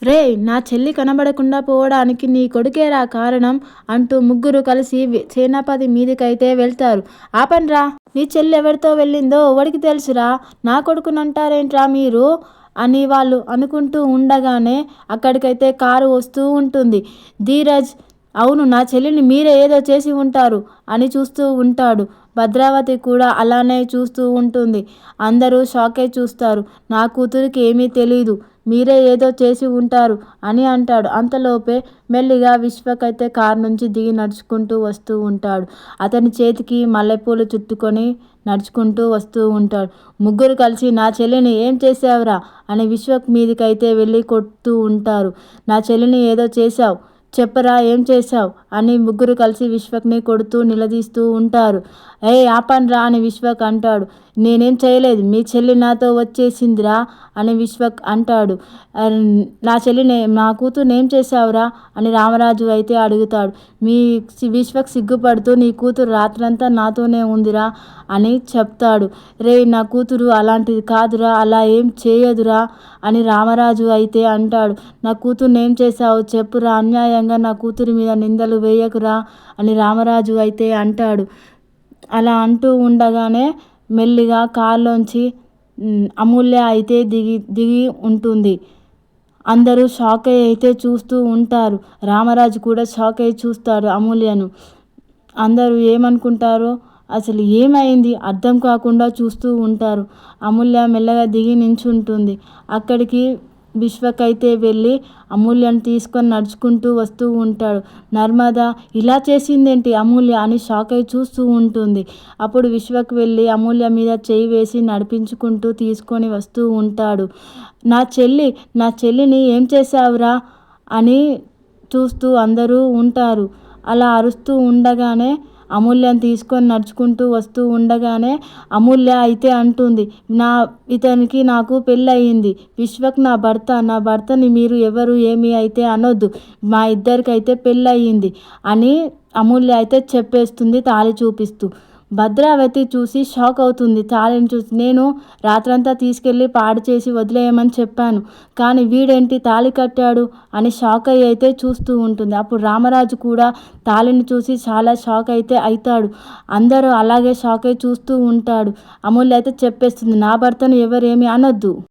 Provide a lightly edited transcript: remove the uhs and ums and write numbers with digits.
రేయ్! నా చెల్లి కనబడకుండా పోవడానికి నీ కొడుకేరా కారణం అంటూ ముగ్గురు కలిసి సేనాపతి మీదికైతే వెళ్తారు. ఆపండ్రా! నీ చెల్లి ఎవరితో వెళ్ళిందో ఎవడికి తెలుసురా? నా కొడుకునంటారేంట్రా మీరు? అని వాళ్ళు అనుకుంటూ ఉండగానే అక్కడికైతే కారు వస్తూ ఉంటుంది. ధీరజ్, అవును, నా చెల్లిని మీరే ఏదో చేసి ఉంటారు అని చూస్తూ ఉంటాడు. భద్రావతి కూడా అలానే చూస్తూ ఉంటుంది. అందరూ షాక్ అయి చూస్తారు. నా కూతురికి ఏమీ తెలీదు, మీరే ఏదో చేసి ఉంటారు అని అంటాడు. అంతలోపే మెల్లిగా విశ్వక్ అయితే కారు నుంచి దిగి నడుచుకుంటూ వస్తూ ఉంటాడు. అతని చేతికి మల్లెపూలు చుట్టుకొని నడుచుకుంటూ వస్తూ ఉంటాడు. ముగ్గురు కలిసి నా చెల్లిని ఏం చేసావురా అని విశ్వక్ మీదికైతే వెళ్ళి కొడుతూ ఉంటారు. నా చెల్లిని ఏదో చేశావు, చెప్పరా ఏం చేశావు అని ముగ్గురు కలిసి విశ్వక్ని కొడుతూ నిలదీస్తూ ఉంటారు. ఆపండ్రా అని విశ్వక్ అంటాడు. నేనేం చేయలేదు, మీ చెల్లి నాతో వచ్చేసిందిరా అని విశ్వక్ అంటాడు. నా చెల్లిని, మా కూతుర్ని ఏం చేశావురా అని రామరాజు అయితే అడుగుతాడు. విశ్వక్ సిగ్గుపడుతూ నీ కూతురు రాత్రంతా నాతోనే ఉందిరా అని చెప్తాడు. నా కూతురు అలాంటిది కాదురా, అలా ఏం చేయదురా అని రామరాజు అయితే అంటాడు. నా కూతుర్ని ఏం చేశావు చెప్పురా, అన్యాయంగా నా కూతురి మీద నిందలు వేయకురా అని రామరాజు అయితే అంటాడు. అలా అంటూ ఉండగానే మెల్లిగా కారులోంచి అమూల్య అయితే దిగి ఉంటుంది. అందరూ షాక్ అయ్యి అయితే చూస్తూ ఉంటారు. రామరాజు కూడా షాక్ అయ్యి చూస్తాడు అమూల్యను. అందరూ ఏమనుకుంటారో, అసలు ఏమైంది అర్థం కాకుండా చూస్తూ ఉంటారు. అమూల్య మెల్లగా దిగి నించుంటుంది. అక్కడికి విశ్వక్ అయితే వెళ్ళి అమూల్యను తీసుకొని నడుచుకుంటూ వస్తూ ఉంటాడు. నర్మద ఇలా చేసిందేంటి అమూల్య అని షాక్ అయి చూస్తూ ఉంటుంది. అప్పుడు విశ్వక్ వెళ్ళి అమూల్య మీద చేయి వేసి నడిపించుకుంటూ తీసుకొని వస్తూ ఉంటాడు. నా చెల్లిని ఏం చేశావురా అని చూస్తూ అందరూ ఉంటారు. అలా అరుస్తూ ఉండగానే అమూల్యను తీసుకొని నడుచుకుంటూ వస్తూ ఉండగానే అమూల్య అయితే అంటుంది, ఇతనికి నాకు పెళ్ళయింది, విశ్వక్ నా భర్తని మీరు ఎవరు ఏమి అయితే అనొద్దు, మా ఇద్దరికైతే పెళ్ళయింది అని అమూల్య అయితే చెప్పేస్తుంది తాళి చూపిస్తూ. భద్రావతి చూసి షాక్ అవుతుంది. తాళిని చూసి, నేను రాత్రంతా తీసుకెళ్ళి పాడు చేసి వదిలేయమని చెప్పాను, కానీ వీడేంటి తాళి కట్టాడు అని షాక్ అయ్యి అయితే చూస్తూ ఉంటుంది. అప్పుడు రామరాజు కూడా తాళిని చూసి చాలా షాక్ అయితే అవుతాడు. అందరూ అలాగే షాక్ అయి చూస్తూ ఉంటాడు. అమూల్య అయితే చెప్పేస్తుంది, నా భర్తను ఎవరేమి అనొద్దు.